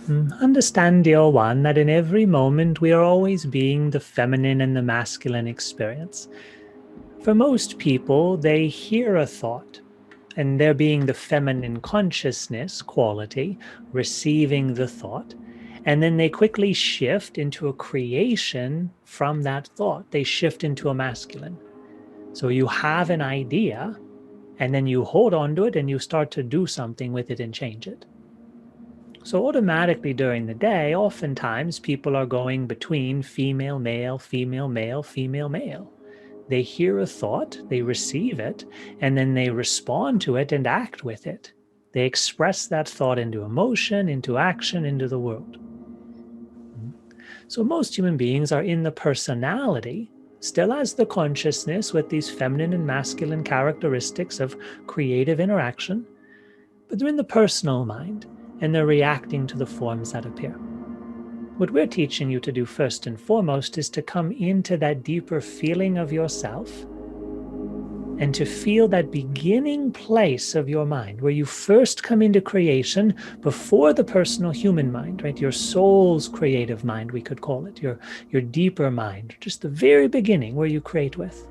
Understand, dear one, that in every moment we are always being the feminine and the masculine experience. For most people, they hear a thought, and they're being the feminine consciousness quality, receiving the thought, and then they quickly shift into a creation from that thought. They shift into a masculine. So you have an idea, and then you hold on to it and you start to do something with it and change it. So automatically during the day, oftentimes people are going between female, male, female, male, female, male. They hear a thought, they receive it, and then they respond to it and act with it. They express that thought into emotion, into action, into the world. So most human beings are in the personality, still as the consciousness with these feminine and masculine characteristics of creative interaction, but they're in the personal mind and they're reacting to the forms that appear. What we're teaching you to do first and foremost is to come into that deeper feeling of yourself and to feel that beginning place of your mind where you first come into creation before the personal human mind, right? Your soul's creative mind, we could call it, your deeper mind, just the very beginning where you create with.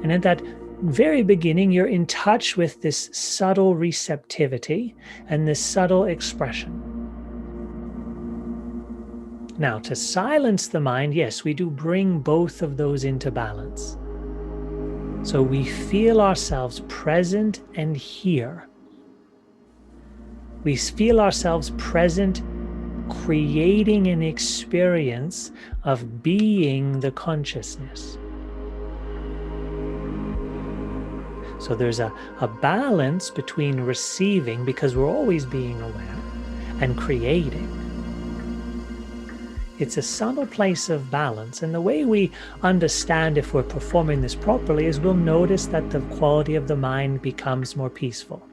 And at that very beginning, you're in touch with this subtle receptivity and this subtle expression. Now, to silence the mind, yes, we do bring both of those into balance. So we feel ourselves present and here. We feel ourselves present, creating an experience of being the consciousness. So there's a balance between receiving, because we're always being aware, and creating. It's a subtle place of balance. And the way we understand if we're performing this properly is we'll notice that the quality of the mind becomes more peaceful.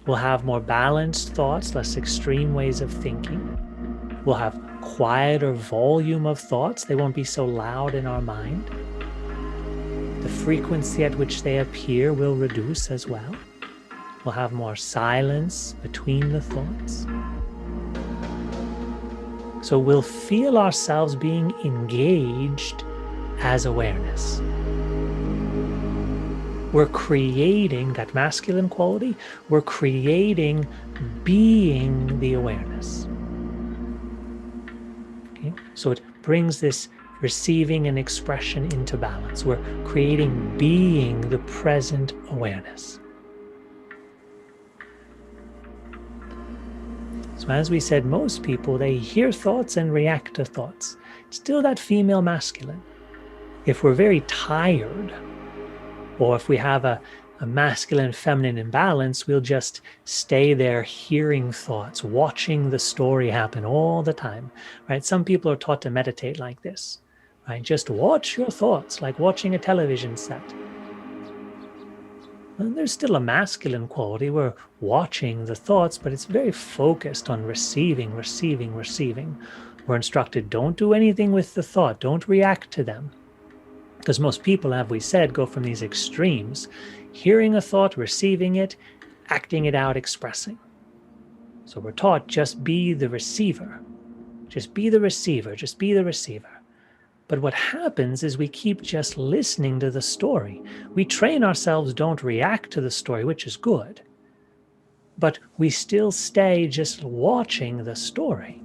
We'll have more balanced thoughts, less extreme ways of thinking. We'll have quieter volume of thoughts. They won't be so loud in our mind. The frequency at which they appear will reduce as well. We'll have more silence between the thoughts. So we'll feel ourselves being engaged as awareness. We're creating that masculine quality. We're creating being the awareness. Okay? So it brings this receiving and expression into balance. We're creating being the present awareness. So as we said, most people, they hear thoughts and react to thoughts. It's still that female masculine. If we're very tired, or if we have a masculine feminine imbalance, we'll just stay there hearing thoughts, watching the story happen all the time, right? Some people are taught to meditate like this, right? Just watch your thoughts, like watching a television set. And there's still a masculine quality. We're watching the thoughts, but it's very focused on receiving, receiving, receiving. We're instructed, don't do anything with the thought. Don't react to them. Because most people, as we said, go from these extremes, hearing a thought, receiving it, acting it out, expressing. So we're taught, just be the receiver. Just be the receiver. Just be the receiver. But what happens is we keep just listening to the story. We train ourselves, don't react to the story, which is good. But we still stay just watching the story.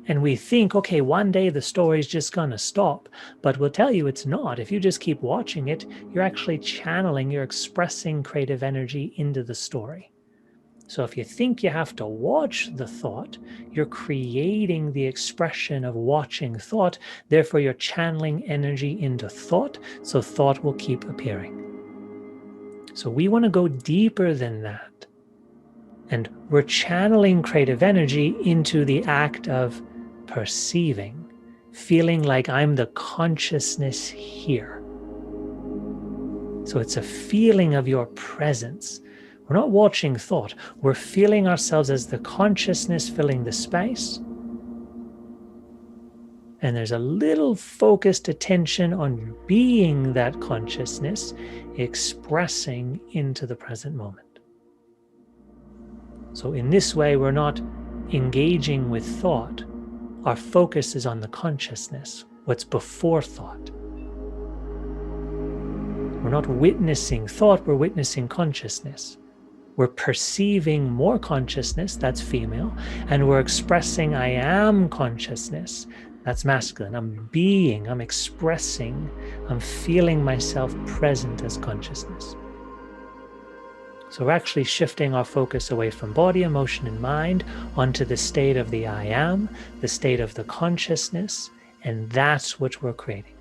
And we think, okay, one day the story's just going to stop. But we'll tell you it's not. If you just keep watching it, you're actually channeling, you're expressing creative energy into the story. So if you think you have to watch the thought, you're creating the expression of watching thought. Therefore, you're channeling energy into thought, so thought will keep appearing. So we want to go deeper than that. And we're channeling creative energy into the act of perceiving, feeling like I'm the consciousness here. So it's a feeling of your presence. We're not watching thought. We're feeling ourselves as the consciousness filling the space. And there's a little focused attention on being that consciousness, expressing into the present moment. So in this way, we're not engaging with thought. Our focus is on the consciousness, what's before thought. We're not witnessing thought, we're witnessing consciousness. We're perceiving more consciousness, that's female, and we're expressing I am consciousness, that's masculine. I'm being, I'm expressing, I'm feeling myself present as consciousness. So we're actually shifting our focus away from body, emotion, and mind onto the state of the I am, the state of the consciousness, and that's what we're creating.